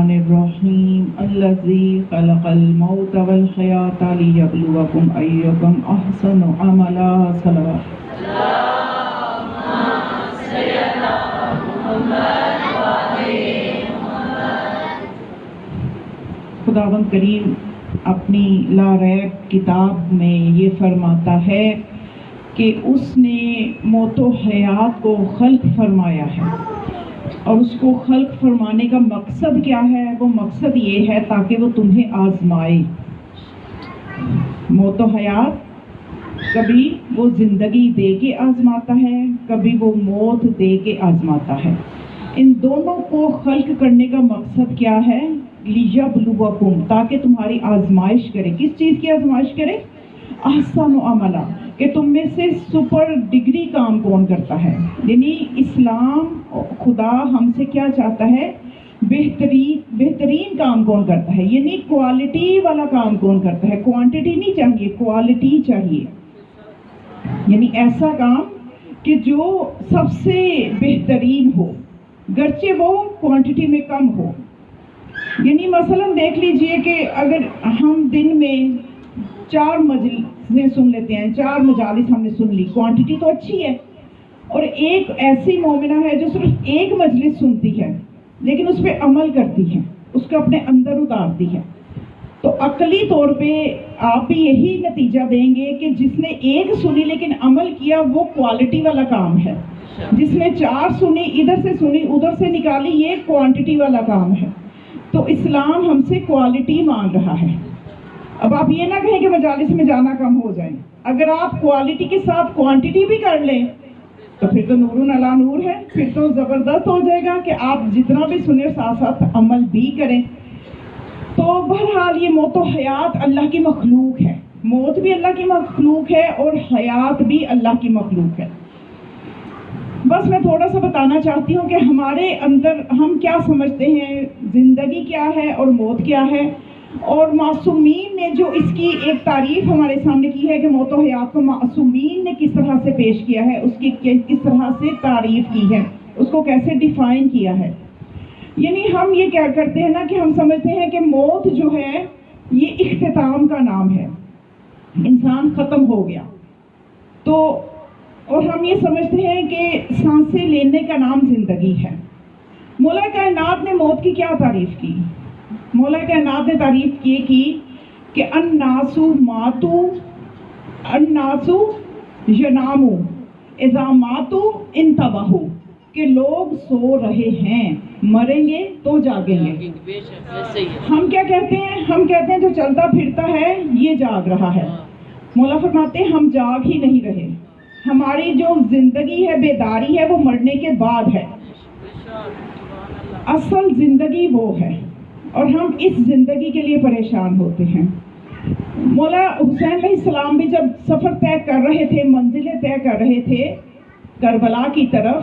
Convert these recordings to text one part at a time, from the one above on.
الرحیم الذی خلق الموت والحیاۃ لیبلوکم ایکم احسن عملا صلوات خداوند کریم اپنی لا ریب کتاب میں یہ فرماتا ہے کہ اس نے موت و حیات کو خلق فرمایا ہے، اور اس کو خلق فرمانے کا مقصد کیا ہے؟ وہ مقصد یہ ہے تاکہ وہ تمہیں آزمائے۔ موت و حیات کبھی وہ زندگی دے کے آزماتا ہے، کبھی وہ موت دے کے آزماتا ہے۔ ان دونوں کو خلق کرنے کا مقصد کیا ہے؟ لیبلوکم، تاکہ تمہاری آزمائش کرے۔ کس چیز کی آزمائش کرے؟ احسن عملا، کہ تم میں سے سپر ڈگری کام کون کرتا ہے۔ یعنی اسلام، خدا ہم سے کیا چاہتا ہے؟ بہترین کام کون کرتا ہے، یعنی کوالٹی والا کام کون کرتا ہے۔ کوانٹٹی نہیں چاہیے، کوالٹی چاہیے، یعنی ایسا کام کہ جو سب سے بہترین ہو، گرچہ وہ کوانٹٹی میں کم ہو۔ یعنی مثلا دیکھ لیجئے کہ اگر ہم دن میں 4 مجلسیں سن لیتے ہیں، 4 مجالس ہم نے سن لی، کوانٹٹی تو اچھی ہے، اور ایک ایسی مومنہ ہے جو صرف ایک مجلس سنتی ہے لیکن اس پہ عمل کرتی ہے، اس کو اپنے اندر اتارتی ہے، تو عقلی طور پہ آپ بھی یہی نتیجہ دیں گے کہ جس نے ایک سنی لیکن عمل کیا وہ کوالٹی والا کام ہے۔ جس نے 4 سنی، ادھر سے سنی ادھر سے نکالی، یہ کوانٹٹی والا کام ہے۔ تو اسلام ہم سے کوالٹی مانگ رہا ہے۔ اب آپ یہ نہ کہیں کہ مجالس میں جانا کم ہو جائے۔ اگر آپ کوالٹی کے ساتھ کوانٹٹی بھی کر لیں تو پھر تو نور علی نور ہے، پھر تو زبردست ہو جائے گا کہ آپ جتنا بھی سنیں ساتھ ساتھ عمل بھی کریں۔ تو بہرحال یہ موت و حیات اللہ کی مخلوق ہے، موت بھی اللہ کی مخلوق ہے اور حیات بھی اللہ کی مخلوق ہے۔ بس میں تھوڑا سا بتانا چاہتی ہوں کہ ہمارے اندر ہم کیا سمجھتے ہیں، زندگی کیا ہے اور موت کیا ہے، اور معصومین نے جو اس کی ایک تعریف ہمارے سامنے کی ہے کہ موت و حیات کو معصومین نے کس طرح سے پیش کیا ہے، اس کی کس طرح سے تعریف کی ہے، اس کو کیسے ڈیفائن کیا ہے۔ یعنی ہم یہ کیا کرتے ہیں نا کہ ہم سمجھتے ہیں کہ موت جو ہے یہ اختتام کا نام ہے، انسان ختم ہو گیا، تو اور ہم یہ سمجھتے ہیں کہ سانسیں لینے کا نام زندگی ہے۔ مولا کائنات نے موت کی کیا تعریف کی؟ مولا کائنات نے تعریف یہ کی کہ الناس ماتوا، الناس یناموا اذا ماتوا انتبہوا، کہ لوگ سو رہے ہیں، مریں گے تو جاگیں گے۔ ہم کیا کہتے ہیں؟ ہم کہتے ہیں جو چلتا پھرتا ہے یہ جاگ رہا ہے۔ مولا فرماتے ہیں ہم جاگ ہی نہیں رہے، ہماری جو زندگی ہے، بیداری ہے، وہ مرنے کے بعد ہے۔ اصل زندگی وہ ہے، اور ہم اس زندگی کے لیے پریشان ہوتے ہیں۔ مولا حسین علیہ السلام بھی جب سفر طے کر رہے تھے، منزلیں طے کر رہے تھے کربلا کی طرف،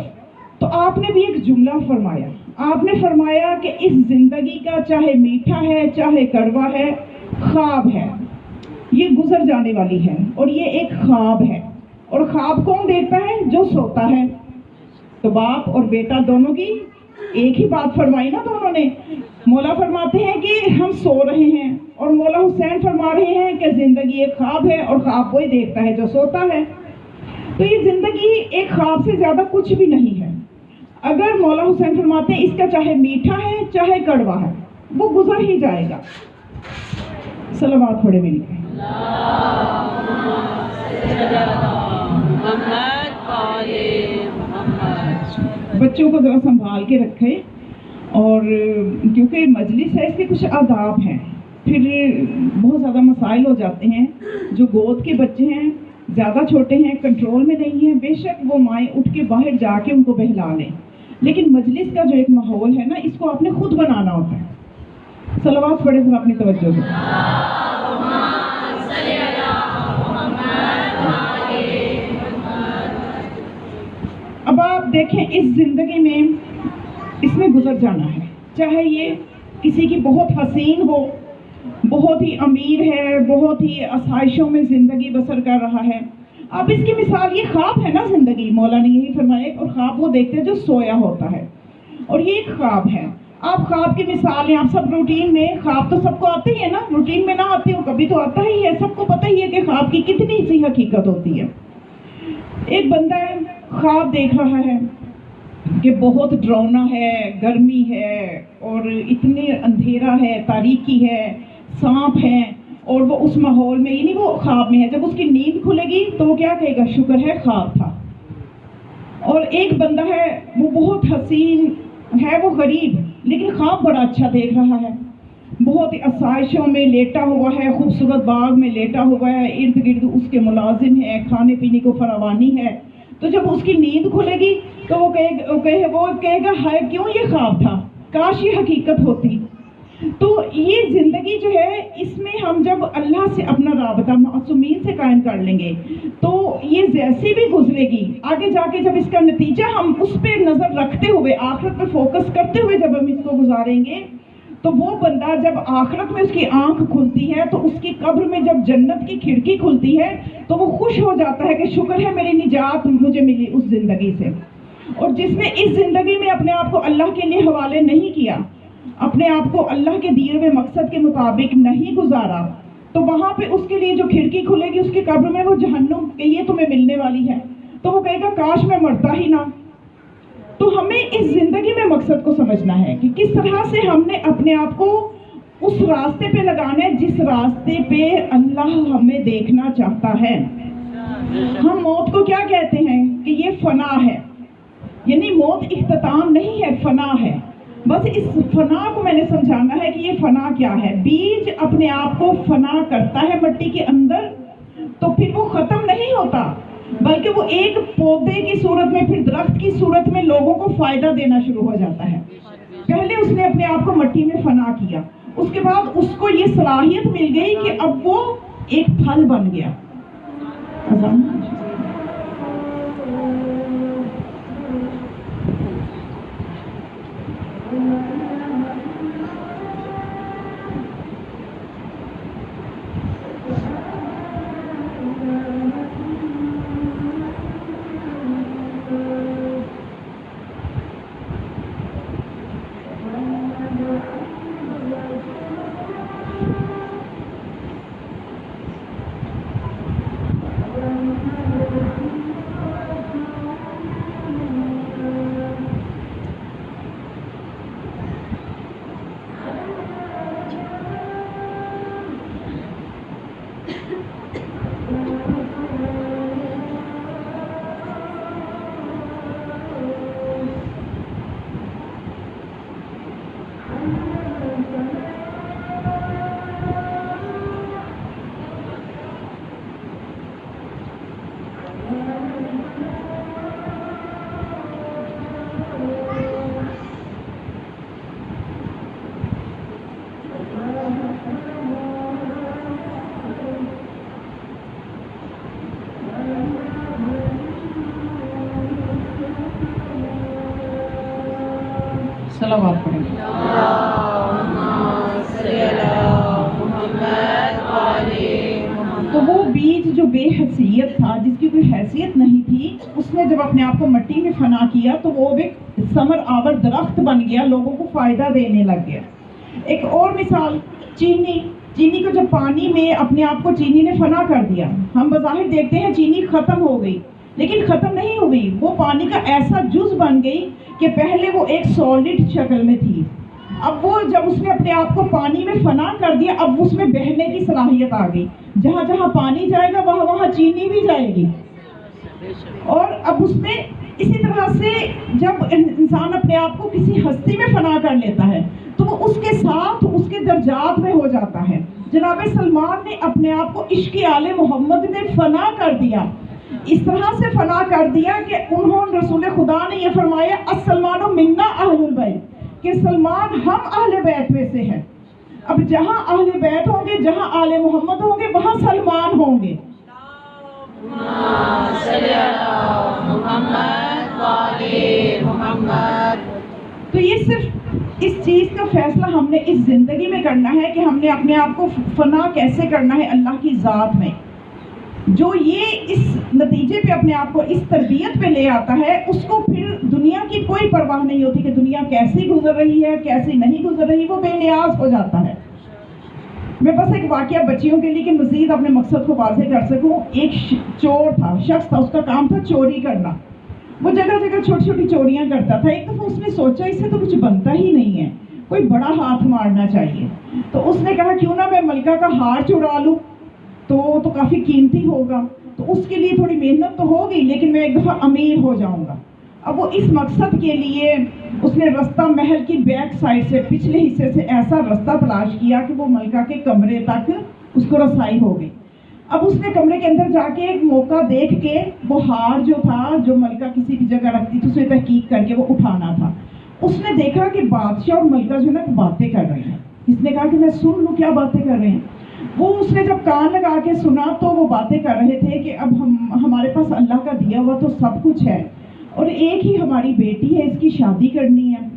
تو آپ نے بھی ایک جملہ فرمایا۔ آپ نے فرمایا کہ اس زندگی کا چاہے میٹھا ہے چاہے کڑوا ہے، خواب ہے، یہ گزر جانے والی ہے، اور یہ ایک خواب ہے۔ اور خواب کون دیکھتا ہے؟ جو سوتا ہے۔ تو باپ اور بیٹا دونوں کی ایک ہی بات فرمائی نا دونوں نے۔ مولا فرماتے ہیں کہ ہم سو رہے ہیں، اور مولا حسین فرما رہے ہیں کہ زندگی ایک خواب ہے، اور خواب وہی دیکھتا ہے جو سوتا ہے۔ تو یہ زندگی ایک خواب سے زیادہ کچھ بھی نہیں ہے۔ اگر مولا حسین فرماتے ہیں اس کا چاہے میٹھا ہے چاہے کڑوا ہے، وہ گزر ہی جائے گا۔ صلوات پڑھے میری۔ بچوں کو ذرا سنبھال کے رکھیں، اور کیونکہ مجلس ہے اس کے کچھ آداب ہیں، پھر بہت زیادہ مسائل ہو جاتے ہیں۔ جو گود کے بچے ہیں، زیادہ چھوٹے ہیں، کنٹرول میں نہیں ہیں، بے شک وہ مائیں اٹھ کے باہر جا کے ان کو بہلا لیں، لیکن مجلس کا جو ایک ماحول ہے نا، اس کو آپ نے خود بنانا ہوتا ہے۔ صلوات پڑھے ذرا اپنی توجہ سے۔ اب آپ دیکھیں اس زندگی میں اس میں گزر جانا ہے، چاہے یہ کسی کی بہت حسین ہو، بہت ہی امیر ہے، بہت ہی آسائشوں میں زندگی بسر کر رہا ہے۔ اب اس کی مثال یہ خواب ہے نا زندگی، مولا نے یہی فرمایا، اور خواب وہ دیکھتے ہیں جو سویا ہوتا ہے، اور یہ ایک خواب ہے۔ آپ خواب کی مثال ہیں، آپ سب روٹین میں، خواب تو سب کو آتے ہی ہے نا، روٹین میں نہ آتے ہو کبھی تو آتا ہی ہے، سب کو پتہ ہی ہے کہ خواب کی کتنی سی حقیقت ہوتی ہے۔ ایک بندہ ہے، خواب دیکھ رہا ہے کہ بہت ڈراؤنا ہے، گرمی ہے اور اتنے اندھیرا ہے، تاریکی ہے، سانپ ہے، اور وہ اس ماحول میں، یعنی وہ خواب میں ہے۔ جب اس کی نیند کھلے گی تو وہ کیا کہے گا؟ شکر ہے خواب تھا۔ اور ایک بندہ ہے، وہ بہت حسین ہے، وہ غریب لیکن خواب بڑا اچھا دیکھ رہا ہے، بہت آسائشوں میں لیٹا ہوا ہے، خوبصورت باغ میں لیٹا ہوا ہے، ارد گرد اس کے ملازم ہیں، کھانے پینے کو فراوانی ہے۔ تو جب اس کی نیند کھلے گی تو وہ کہے گا ہائے کیوں یہ خواب تھا، کاش یہ حقیقت ہوتی۔ تو یہ زندگی جو ہے، اس میں ہم جب اللہ سے اپنا رابطہ معصومین سے قائم کر لیں گے تو یہ جیسی بھی گزرے گی، آگے جا کے جب اس کا نتیجہ ہم اس پہ نظر رکھتے ہوئے، آخرت پہ فوکس کرتے ہوئے جب ہم اس کو گزاریں گے، تو وہ بندہ جب آخرت میں اس کی آنکھ کھلتی ہے تو اس کی قبر میں جب جنت کی کھڑکی کھلتی ہے تو وہ خوش ہو جاتا ہے کہ شکر ہے میری نجات مجھے ملی اس زندگی سے۔ اور جس نے اس زندگی میں اپنے آپ کو اللہ کے لیے حوالے نہیں کیا، اپنے آپ کو اللہ کے دیے ہوئے مقصد کے مطابق نہیں گزارا، تو وہاں پہ اس کے لیے جو کھڑکی کھلے گی اس کی قبر میں، وہ جہنم کہ یہ تمہیں ملنے والی ہے، تو وہ کہے گا کاش میں مرتا ہی نہ۔ تو ہمیں اس زندگی میں مقصد کو سمجھنا ہے کہ کس طرح سے ہم نے اپنے آپ کو اس راستے پہ لگانا ہے جس راستے پہ اللہ ہمیں دیکھنا چاہتا ہے۔ ہم موت کو کیا کہتے ہیں کہ یہ فنا ہے، یعنی موت اختتام نہیں ہے، فنا ہے۔ بس اس فنا کو میں نے سمجھانا ہے کہ یہ فنا کیا ہے۔ بیج اپنے آپ کو فنا کرتا ہے مٹی کے اندر تو پھر وہ ختم نہیں ہوتا، بلکہ وہ ایک پودے کی صورت میں، پھر درخت کی صورت میں لوگوں کو فائدہ دینا شروع ہو جاتا ہے۔ پہلے اس نے اپنے آپ کو مٹی میں فنا کیا، اس کے بعد اس کو یہ صلاحیت مل گئی کہ اب وہ ایک پھل بن گیا۔ صلوات پڑھیں گے۔ تو وہ بیج جو بے حیثیت تھا، جس کی کوئی حیثیت نہیں تھی، اس نے جب اپنے آپ کو مٹی میں فنا کیا تو وہ ایک ثمر آور درخت بن گیا، لوگوں کو فائدہ دینے لگ گیا۔ ایک اور مثال، چینی کو جب پانی میں اپنے آپ کو چینی نے فنا کر دیا، ہم بظاہر دیکھتے ہیں چینی ختم ہو گئی، لیکن ختم نہیں ہوئی، وہ پانی کا ایسا جز بن گئی کہ پہلے وہ ایک سالڈ شکل میں تھی، اب وہ جب اس نے اپنے آپ کو پانی میں فنا کر دیا، اب اس میں بہنے کی صلاحیت آ گئی، جہاں جہاں پانی جائے گا وہاں وہاں چینی بھی جائے گی۔ اور اب اس میں اسی طرح سے جب انسان اپنے آپ کو کسی ہستی میں فنا کر لیتا ہے تو وہ اس کے ساتھ اس کے درجات میں ہو جاتا ہے۔ جناب سلمان نے اپنے آپ کو عشق آل محمد میں فنا کر دیا، اس طرح سے فنا کر دیا کہ انہوں رسول خدا نے یہ فرمایا السلمان منا اہل البیت، کہ سلمان ہم اہل بیت میں سے ہیں۔ اب جہاں اہل بیت ہوں گے، جہاں آل محمد ہوں گے، وہاں سلمان ہوں گے۔ تو یہ صرف اس چیز کا فیصلہ ہم نے اس زندگی میں کرنا ہے کہ ہم نے اپنے آپ کو فنا کیسے کرنا ہے اللہ کی ذات میں۔ جو یہ اس نتیجے پہ اپنے آپ کو اس تربیت پہ لے آتا ہے، اس کو پھر دنیا کی کوئی پرواہ نہیں ہوتی کہ دنیا کیسی گزر رہی ہے کیسی نہیں گزر رہی، وہ بے نیاز ہو جاتا ہے۔ میں بس ایک واقعہ بچیوں کے لیے کہ مزید اپنے مقصد کو واضح کر سکوں، ایک چور تھا، شخص تھا، اس کا کام تھا چوری کرنا۔ وہ جگہ جگہ چھوٹی چھوٹی چوریاں کرتا تھا۔ ایک دفعہ اس نے سوچا اس سے تو کچھ بنتا ہی نہیں ہے، کوئی بڑا ہاتھ مارنا چاہیے۔ تو اس نے کہا کیوں نہ میں ملکہ کا ہار چرا لوں، تو کافی قیمتی ہوگا، تو اس کے لیے تھوڑی محنت تو ہوگی لیکن میں ایک دفعہ امیر ہو جاؤں گا۔ اب وہ اس مقصد کے لیے اس نے رستہ محل کی بیک سائڈ سے، پچھلے حصے سے ایسا رستہ تلاش کیا کہ وہ ملکہ کے کمرے تک اس کو رسائی ہو گئی۔ اب اس نے کمرے کے اندر جا کے ایک موقع دیکھ کے وہ ہار جو تھا، جو ملکہ کسی بھی جگہ رکھتی تھی، اسے تحقیق کر کے وہ اٹھانا تھا۔ اس نے دیکھا کہ بادشاہ اور ملکہ جو ہے نا باتیں کر رہے ہیں۔ اس نے کہا کہ میں سن لوں کیا باتیں کر رہے ہیں۔ وہ اس نے جب کان لگا کے سنا تو وہ باتیں کر رہے تھے کہ اب ہمارے پاس اللہ کا دیا ہوا تو سب کچھ ہے، اور ایک ہی ہماری بیٹی ہے، اس کی شادی کرنی ہے،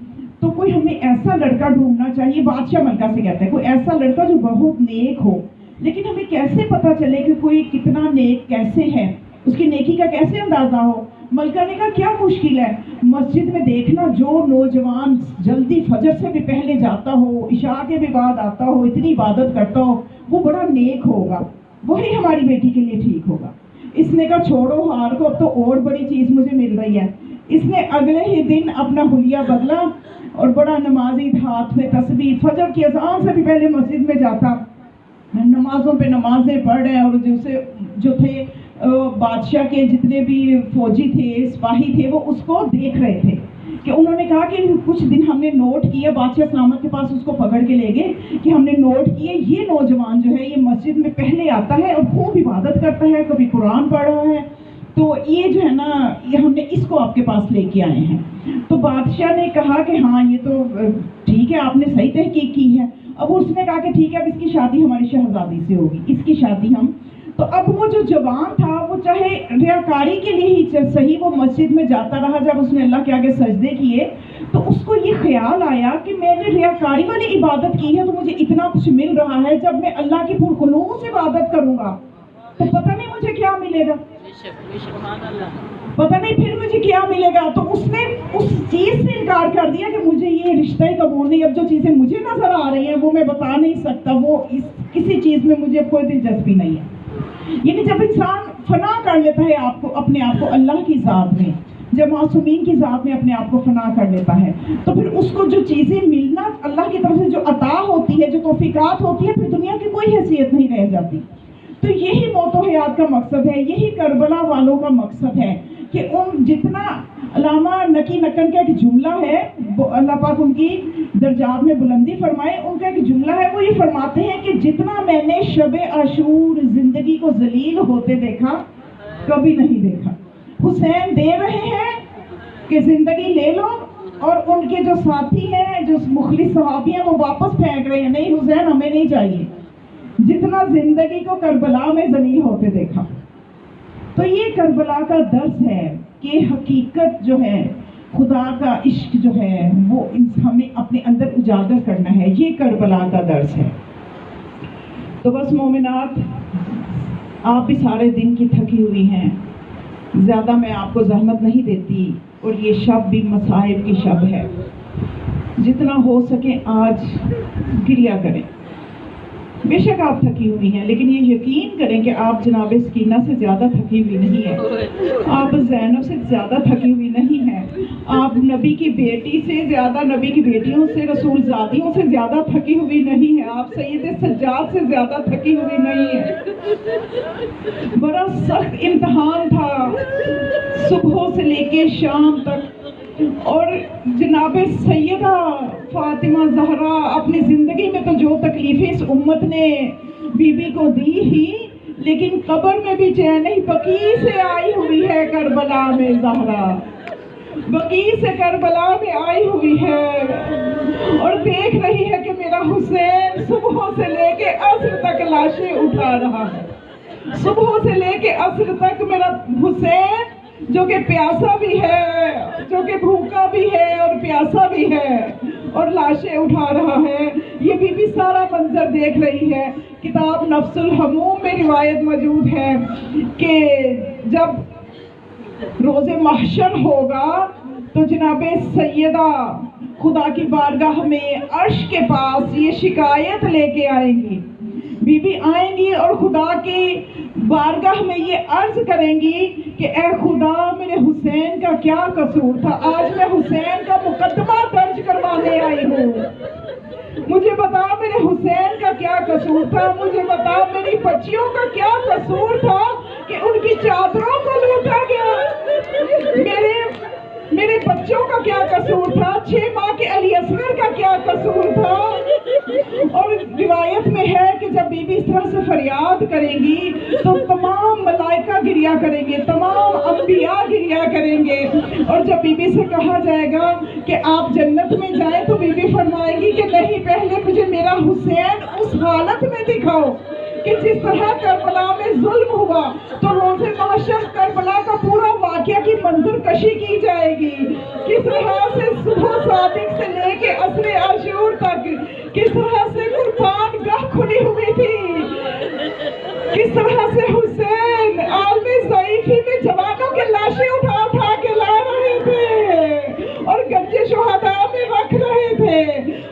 تو کوئی ہمیں ایسا لڑکا ڈھونڈنا چاہیے۔ بادشاہ ملکہ سے کہتا ہے کوئی ایسا لڑکا جو بہت نیک ہو، لیکن ہمیں کیسے پتا چلے کہ کوئی کتنا نیک کیسے ہے، اس کی نیکی کا کیسے اندازہ ہو۔ ملکہ نے کہا کیا مشکل ہے، مسجد میں دیکھنا جو نوجوان جلدی فجر سے بھی پہلے جاتا ہو، عشاء کے بھی بعد آتا ہو، اتنی عبادت کرتا ہو، وہ بڑا نیک ہوگا، وہی ہماری بیٹی کے لیے ٹھیک ہوگا۔ اس نے کہا چھوڑو ہار کو، اب تو اور بڑی چیز مجھے مل رہی ہے۔ اس نے اگلے ہی دن اپنا حلیہ بدلا اور بڑا نمازی ہاتھ میں تسبیح، فجر کی اذان سے بھی پہلے مسجد میں جاتا، نمازوں پہ نمازیں پڑھ رہے ہیں، اور جو تھے بادشاہ کے جتنے بھی فوجی تھے، سپاہی تھے، وہ اس کو دیکھ رہے تھے کہ انہوں نے کہا کہ کچھ دن ہم نے نوٹ کیا، بادشاہ سلامت کے پاس اس کو پکڑ کے لے گئے کہ ہم نے نوٹ کیے یہ نوجوان جو ہے یہ مسجد میں پہلے آتا ہے اور خوب عبادت کرتا ہے، کبھی قرآن پڑھ رہا ہے، تو یہ جو ہے نا یہ ہم نے اس کو آپ کے پاس لے کے آئے ہیں۔ تو بادشاہ نے کہا کہ ہاں یہ تو ٹھیک ہے، آپ نے صحیح تحقیق کی ہے۔ اب اس نے کہا کہ ٹھیک ہے، اب اس کی شادی ہماری شہزادی سے ہوگی، اس کی شادی ہم۔ تو اب وہ جو جوان تھا وہ چاہے ریاکاری کے لیے ہی صحیح وہ مسجد میں جاتا رہا، جب اس نے اللہ کے آگے سجدے کیے تو اس کو یہ خیال آیا کہ میں نے ریاکاری والی عبادت کی ہے تو مجھے اتنا کچھ مل رہا ہے، جب میں اللہ کی پرخلوص سے عبادت کروں گا تو پتہ نہیں مجھے کیا ملے گا، پتہ نہیں پھر مجھے کیا ملے گا۔ تو اس نے اس چیز سے انکار کر دیا کہ مجھے یہ رشتہ ہی قبول نہیں، اب جو چیزیں مجھے نظر آ رہی ہیں وہ میں بتا نہیں سکتا، وہ کسی چیز میں مجھے کوئی دلچسپی نہیں ہے۔ یعنی جب انسان فنا کر لیتا ہے اپنے آپ کو اللہ کی ذات میں، جب معصومین کی ذات میں اپنے آپ کو فنا کر لیتا ہے، تو پھر اس کو جو چیزیں ملنا اللہ کی طرف سے جو عطا ہوتی ہے، جو توفیقات ہوتی ہے، پھر دنیا کی کوئی حیثیت نہیں رہ جاتی۔ تو یہی موت و حیات کا مقصد ہے، یہی کربلا والوں کا مقصد ہے کہ ان جتنا علامہ نقی نکن کا ایک جملہ ہے، اللہ پاک ان کی درجات میں بلندی فرمائے، ان کا ایک جملہ ہے، وہ یہ فرماتے ہیں کہ جتنا میں نے شب عاشور زندگی کو ذلیل ہوتے دیکھا کبھی نہیں دیکھا۔ حسین دے رہے ہیں کہ زندگی لے لو، اور ان کے جو ساتھی ہیں، جو مخلص صحابی ہیں، وہ واپس پھینک رہے ہیں، نہیں حسین ہمیں نہیں چاہیے، جتنا زندگی کو کربلا میں ذلیل ہوتے دیکھا۔ تو یہ کربلا کا درس ہے کہ حقیقت جو ہے، خدا کا عشق جو ہے، وہ ہمیں اپنے اندر اجاگر کرنا ہے، یہ کربلا کا درس ہے۔ تو بس مومنات، آپ بھی سارے دن کی تھکی ہوئی ہیں، زیادہ میں آپ کو زحمت نہیں دیتی، اور یہ شب بھی مصائب کی شب ہے، جتنا ہو سکے آج گریا کریں۔ بے شک آپ تھکی ہوئی ہیں، لیکن یہ یقین کریں کہ آپ جناب سکینہ سے زیادہ تھکی ہوئی نہیں ہیں، آپ زینب سے زیادہ تھکی ہوئی نہیں ہیں، آپ نبی کی بیٹی سے زیادہ، نبی کی بیٹیوں سے، رسول زادیوں سے زیادہ تھکی ہوئی نہیں ہیں، آپ سید سجاد سے زیادہ تھکی ہوئی نہیں ہیں۔ بڑا سخت امتحان تھا صبح سے لے کے شام تک، اور جناب سیدہ فاطمہ زہرا اپنی زندگی میں تو جو تکلیفیں اس امت نے بی بی کو دی ہی، لیکن قبر میں بھی چین نہیں، بقیع سے آئی ہوئی ہے کربلا میں زہرا، بقیع سے کربلا میں آئی ہوئی ہے، اور دیکھ رہی ہے کہ میرا حسین صبح سے لے کے عصر تک لاشیں اٹھا رہا ہے، صبح سے لے کے عصر تک میرا حسین جو کہ پیاسا بھی ہے، جو کہ بھوکا بھی ہے اور پیاسا بھی ہے، اور لاشیں اٹھا رہا ہے۔ یہ بی بی سارا منظر دیکھ رہی ہے کتاب نفس الحموم میں روایت موجود ہے کہ جب روز محشر ہوگا تو جناب سیدہ خدا کی بارگاہ میں عرش کے پاس یہ شکایت لے کے آئیں گی، بی بی آئیں گی اور خدا کی بارگاہ میں یہ عرض کریں گی کہ اے خدا میرے حسین کا کیا قصور تھا، آج میں حسین کا مقدمہ درج کروانے آئی ہوں، مجھے بتا میرے حسین کا کیا قصور تھا، مجھے بتا میری بچیوں کا کیا قصور تھا کہ ان کی چادروں کو لوٹا گیا، میرے بچوں کا کیا قصور تھا، 6 ماہ کے علی اصغر کا کیا قصور تھا۔ اور روایت میں ہے کہ جب بی بی اس طرح سے فریاد کریں گی تو تمام ملائکہ گریا کریں گے، تمام انبیاء گریا کریں گے، اور جب بی بی سے کہا جائے گا کہ آپ جنت میں جائیں تو بی بی فرمائے گی کہ نہیں، پہلے مجھے میرا حسین اس حالت میں دکھاؤ کہ جس طرح کربلا میں ظلم ہوا، تو روز محشر کربلا کا پورا واقعہ کی منظر کشی کی جائے گی، کس طرح سے صبح صادق سے لے کے عصر عاشور تک کس طرح سے قربان گاہ کھلی ہوئی تھی، کس طرح سے حسین عالم ضعیفی میں جوانوں کے لاشیں اٹھا اٹھا کے لا رہے تھے اور گنج شہداء میں رکھ رہے تھے،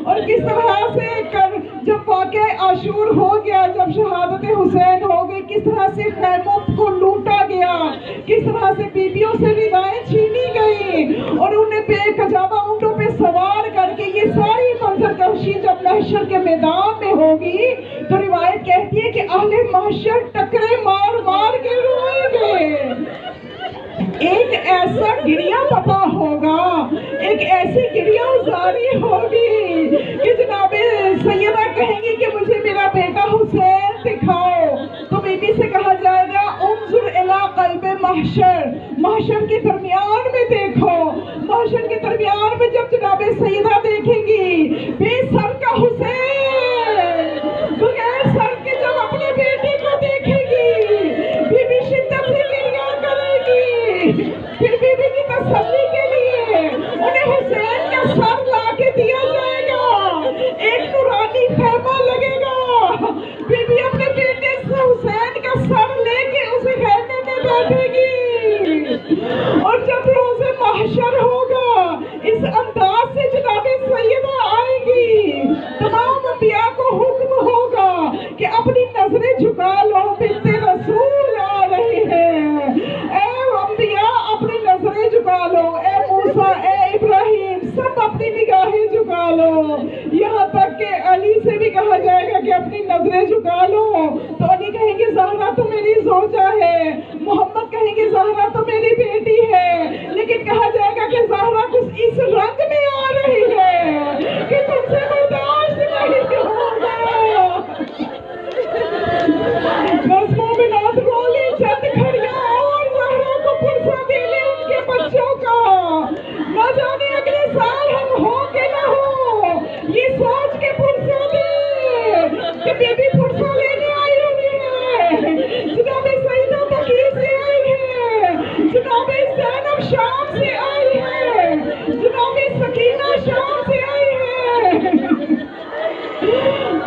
اور کس طرح سے جب واقعہ عاشور ہو گیا، جب شہادت حسین ہو گئی، کس طرح سے خیموں کو لوٹا گیا، کس طرح سے بیویوں سے ردائیں چھینی گئی اور انہیں بے کجاوہ اونٹوں پہ سوار کر کے، یہ ساری منظر کشی جب محشر کے میدان میں ہوگی تو روایت کہتی ہے کہ اہل محشر ٹکرے مار مار کے روئیں گے، ایک ایسا گریا پتا ہوگا، ایک ایسی گریا ازاری ہوگی کہ جناب سیدہ کہیں گی کہ مجھے میرا بیٹا حسین دکھاؤ، تو بی بی سے کہا جائے گا انظر الی قلب محشر، محشر کے درمیان میں دیکھو، محشر کے درمیان میں جب جناب سیدہ دیکھیں گی بے سر کا حسین، بغیر سر کے جب اپنے بیٹے کو دیکھے گی، بی بی شدت سے گریا کرے گی، پھر بی بی کی تسلی کے لیے انہیں حسین کا سر لا کے دیا جائے گا، ایک نورانی خیمہ لگے گا، بی بی اپنے بیٹے سے حسین کا سر لے کے اس خیمے میں بیٹھے گی، اور جب روز محشر ہوگا اس انداز سے جناب سیدہ آئے گی، تمام انبیاء کو حکم ہوگا کہ اپنی نظریں جھکا لو، بنت رسول آ رہی ہے، اے انبیاء اپنی نظریں جھکا لو، اے موسیٰ اے ابراہیم سب اپنی نگاہیں جھکا لو، یہاں تک کہ علی سے بھی کہا جائے گا کہ اپنی نظریں جھکا لو، تو علی کہیں گے زہرا تو میری زوجہ ہے، محمد کہیں گے زہرا تو میری بیٹی ہے، لیکن کہا جائے گا کہ زہرا کچھ اس رنگ میں آ رہی ہے کہ تم سے برداشت نہیں ہوگا، بس مومنات رولی چند گھڑیاں اور زہرا کو پرسہ دے لیں ان کے بچوں کا، نہ جانے اگلے سال ہم ہوں کہ نہ ہوں، یہ سوچ کے پرسہ دے کہ بیبی پرسہ لینے آئی ہوئی ہے، جناب سیدہ بقیع سے آئی ہے، جناب زینب شام سے آئی ہے، جناب سکینہ شام سے آئی ہے،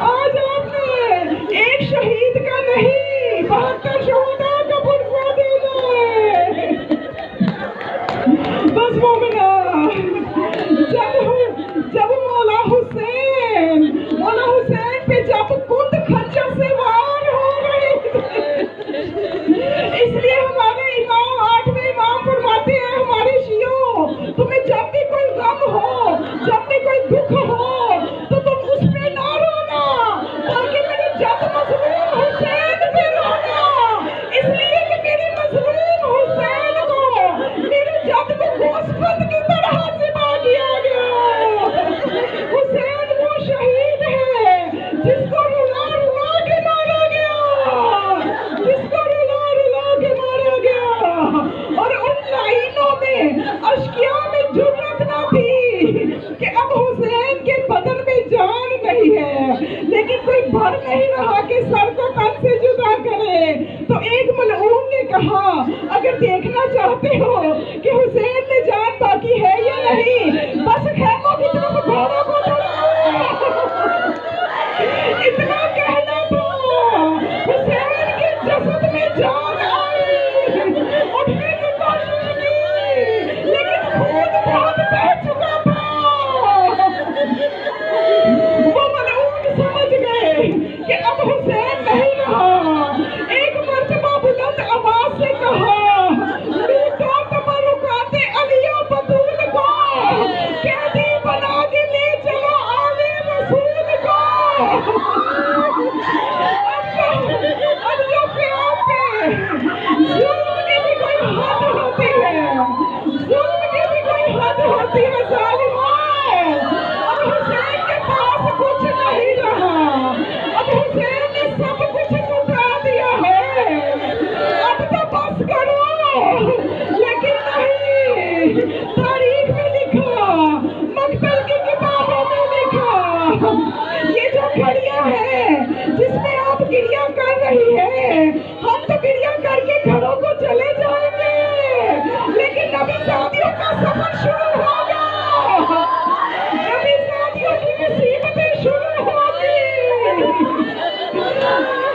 آج آپ نے ایک شہید کا نہیں 72 شہداء کا پرسہ دینا ہے، بس مومنہ جب مولا حسین پہ جب کند خنجر سے وار ہو رہے تھے، اس لیے ہمارے امام 8ویں امام فرماتے ہیں ہمارے شیعوں، تمہیں جب بھی کوئی غم ہو، جب بھی کوئی دکھ ہو تو تم اس پہ نہ رونا، بلکہ میرے جد مظلوم حسین پہ رونا، اس لیے کہ میرے مظلوم حسین کو میرے جد کو گوسفند کی طرح ذبح کیا گیا، حسین وہ شہید ہے جس کو رلا رلا کے مارا گیا، جس کو رلا رلا کے مارا گیا، اور ان لائنوں میں اشکیاء میں جرأت نہ تھی کہ اب حسین کے بدن میں جان نہیں ہے، لیکن کوئی بھر نہیں رہا کہ سر کو تن سے جدا کرے، تو ایک ملعون نے کہا اگر دیکھنا چاہتے ہو کہ حسین میں جان باقی ہے یا نہیں، بس خیموں کی طرف گھوڑوں کو دوڑاؤ، اتنا کہنا تھا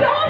4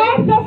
8-10